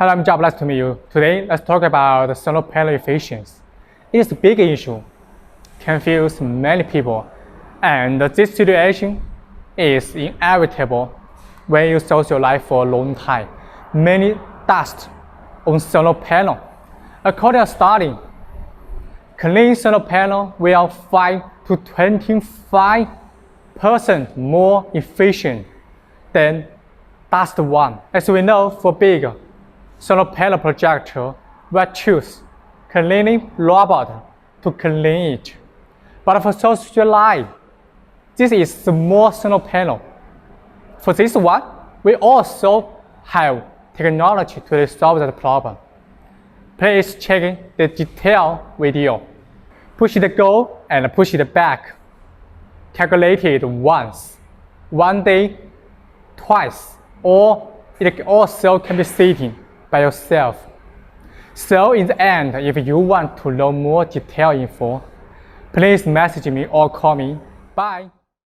Hello, I'm Job. Nice to meet you. Today, let's talk about solar panel efficiency. It's a big issue, confuse many people, and this situation is inevitable when you use your life for a long time. Many dust on solar panel. According to a study, clean solar panel will 5 to 25% more efficient than dust one. As we know, for big solar panel projector, we choose cleaning robot to clean it. But for social life, this is small solar panel. For this one, we also have technology to resolve that problem. Please check the detailed video. Push it go and push it back. Calculate it once, one day, twice, or it also can be sitting by yourself. So in the end, if you want to know more detailed info, please message me or call me. Bye.